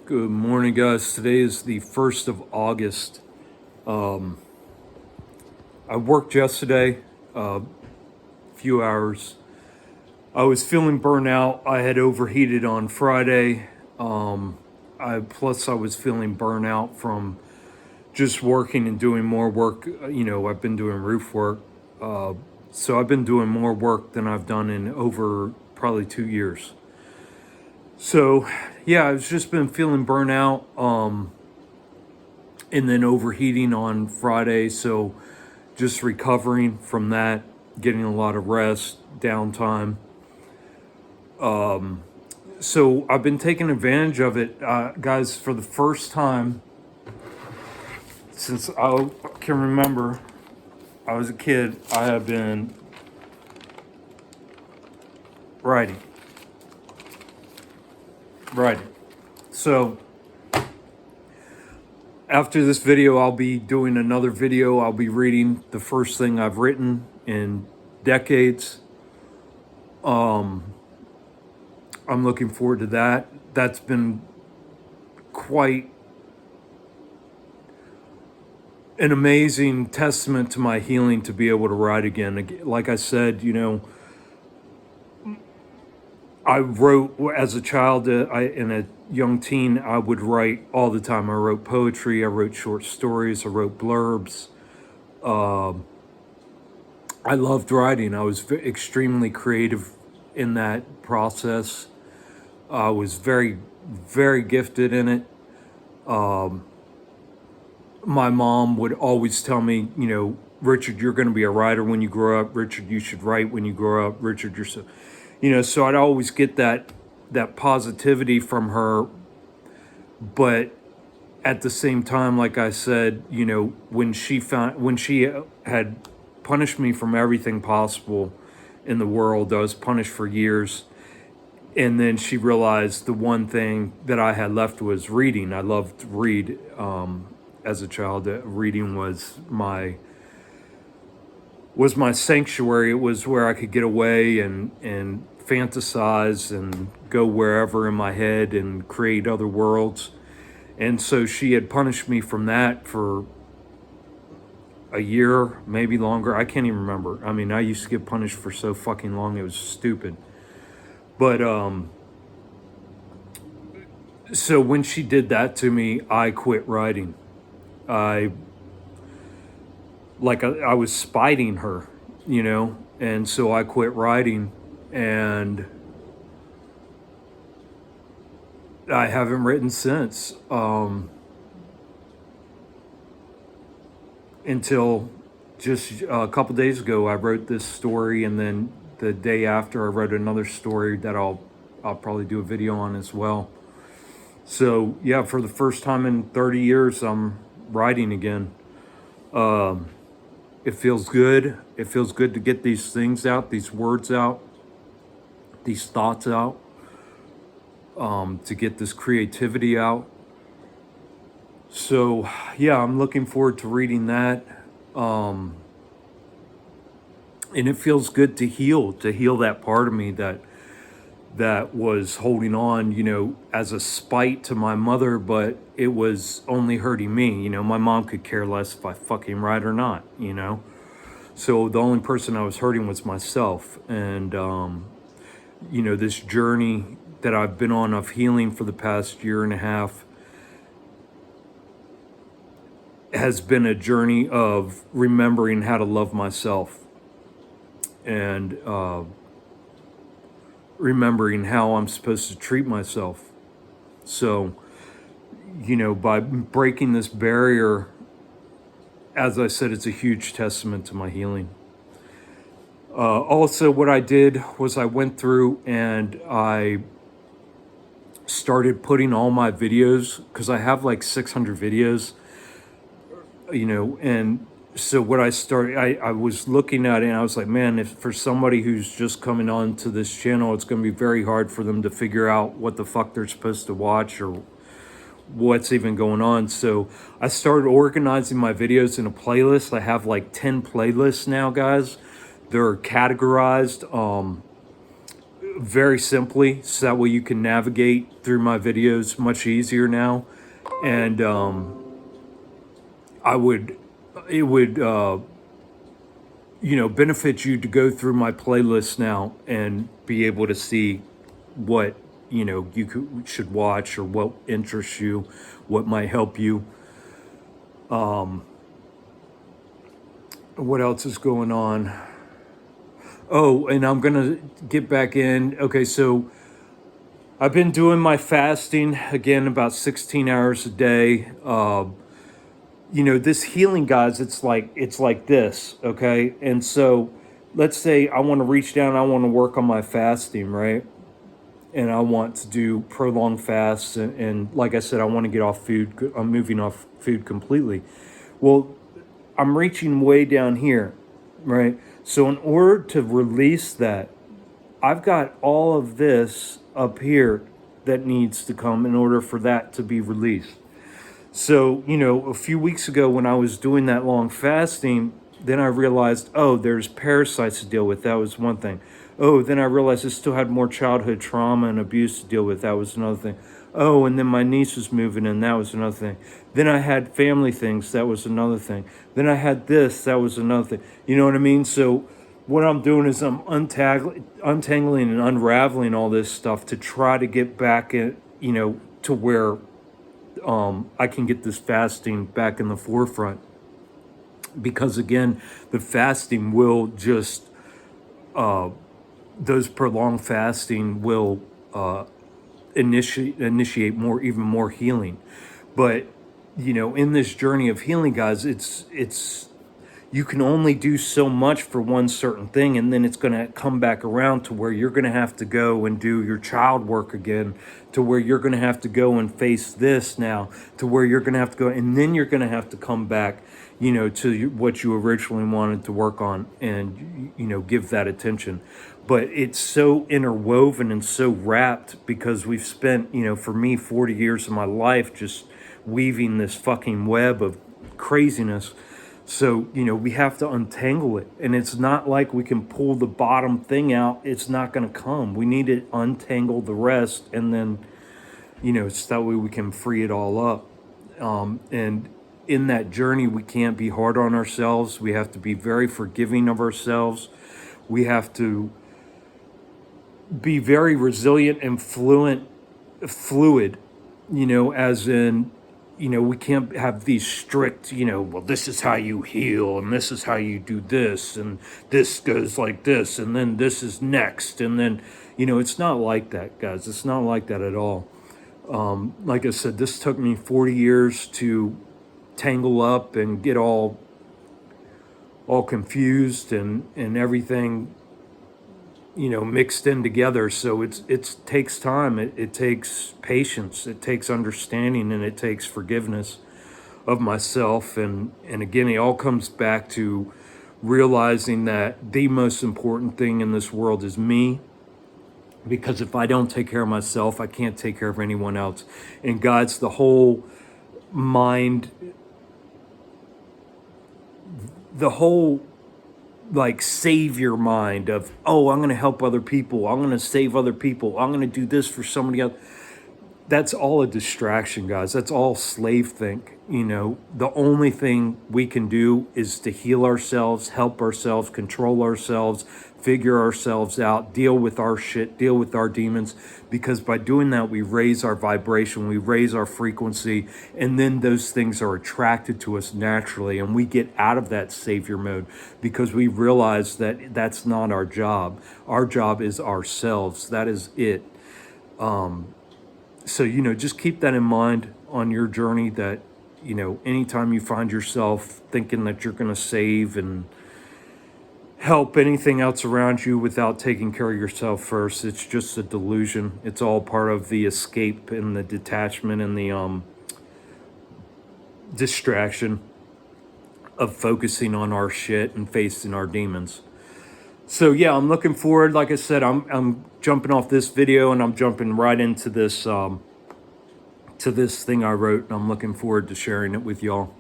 Good morning, guys. Today is the 1st of August. I worked yesterday, a few hours. I was feeling burnout. I had overheated on Friday. Plus I was feeling burnout from just working and doing more work. I've been doing roof work. So I've been doing more work than I've done in over probably 2 years. So, yeah, I've just been feeling burnout, and then overheating on Friday. So, just recovering from that, getting a lot of rest, downtime. So, I've been taking advantage of it, guys, for the first time since I can remember. I was a kid. I have been writing. So, after this video, I'll be doing another video. I'll be reading the first thing I've written in decades. I'm looking forward to that. That's been quite an amazing testament to my healing to be able to write again. Like I said, I wrote as a child, and a young teen, I would write all the time. I wrote poetry, I wrote short stories, I wrote blurbs. I loved writing. I was extremely creative in that process. I was very, very gifted in it. My mom would always tell me, Richard, you're going to be a writer when you grow up. Richard, you should write when you grow up. Richard, you're so, so I'd always get that positivity from her. But at the same time, like I said, when she had punished me from everything possible in the world, I was punished for years. And then she realized the one thing that I had left was reading. I loved to read. As a child, reading was my sanctuary. It was where I could get away and fantasize and go wherever in my head and create other worlds. And so she had punished me from that for a year, maybe longer. I can't even remember. I mean, I used to get punished for so fucking long, it was stupid. But so when she did that to me, I quit writing. I was spiting her, and so I quit writing, and I haven't written since, until just a couple days ago. I wrote this story, and then the day after, I wrote another story that I'll probably do a video on as well. So yeah, for the first time in 30 years, I'm writing again. It feels good. It feels good to get these things out, these words out, these thoughts out, to get this creativity out. So yeah, I'm looking forward to reading that. And it feels good to heal that part of me that was holding on, as a spite to my mother, but it was only hurting me. My mom could care less if I fucking write or not, So the only person I was hurting was myself. And, this journey that I've been on of healing for the past year and a half has been a journey of remembering how to love myself and, remembering how I'm supposed to treat myself. So, by breaking this barrier, as I said, it's a huge testament to my healing. Also, what I did was I went through and I started putting all my videos, because I have like 600 videos, and so what I started, I was looking at it and I was like, man, if for somebody who's just coming on to this channel, it's going to be very hard for them to figure out what the fuck they're supposed to watch or what's even going on. So I started organizing my videos in a playlist. I have like 10 playlists now, guys. They're categorized very simply, so that way you can navigate through my videos much easier now. And I would, it would, benefit you to go through my playlist now and be able to see what, should watch, or what interests you, what might help you. What else is going on? Oh, and I'm gonna get back in. Okay, so I've been doing my fasting again, about 16 hours a day. This healing, guys, it's like this, okay? And so let's say I want to reach down, I want to work on my fasting, right? And I want to do prolonged fasts, and like I said, I want to get off food. I'm moving off food completely. Well, I'm reaching way down here, right? So in order to release that, I've got all of this up here that needs to come in order for that to be released. So, a few weeks ago when I was doing that long fasting, then I realized, oh, there's parasites to deal with. That was one thing. Oh, then I realized I still had more childhood trauma and abuse to deal with. That was another thing. Oh, and then my niece was moving in. That was another thing. Then I had family things. That was another thing. Then I had this. That was another thing. You know what I mean? So what I'm doing is I'm untangling and unraveling all this stuff to try to get back in, to where I can get this fasting back in the forefront. Because again, the fasting will just, those prolonged fasting will initiate even more healing. But in this journey of healing, guys, it's you can only do so much for one certain thing, and then it's going to come back around to where you're going to have to go and do your child work again, to where you're going to have to go and face this now, to where you're going to have to go, and then you're going to have to come back, to what you originally wanted to work on, and give that attention. But it's so interwoven and so wrapped, because we've spent, for me, 40 years of my life just weaving this fucking web of craziness. So, we have to untangle it. And it's not like we can pull the bottom thing out. It's not going to come. We need to untangle the rest. And then, it's that way we can free it all up. And in that journey, we can't be hard on ourselves. We have to be very forgiving of ourselves. We have to be very resilient and fluid, as in, we can't have these strict, well, this is how you heal, and this is how you do this, and this goes like this, and then this is next. And then, it's not like that, guys. It's not like that at all. Like I said, this took me 40 years to tangle up and get all confused and everything, mixed in together. So it takes time. It takes patience. It takes understanding, and it takes forgiveness of myself. And again, it all comes back to realizing that the most important thing in this world is me. Because if I don't take care of myself, I can't take care of anyone else. And God's the whole mind, the whole savior mind of, oh, I'm going to help other people, I'm going to save other people, I'm going to do this for somebody else. That's all a distraction, guys. That's all slave think. The only thing we can do is to heal ourselves, help ourselves, control ourselves, figure ourselves out, deal with our shit, deal with our demons. Because by doing that, we raise our vibration, we raise our frequency, and then those things are attracted to us naturally. And we get out of that savior mode because we realize that that's not our job. Our job is ourselves. That is it. So, just keep that in mind on your journey, that, anytime you find yourself thinking that you're going to save and help anything else around you without taking care of yourself first, it's just a delusion. It's all part of the escape and the detachment and the distraction of focusing on our shit and facing our demons. So yeah, I'm looking forward. Like I said, I'm jumping off this video and I'm jumping right into this to this thing I wrote, and I'm looking forward to sharing it with y'all.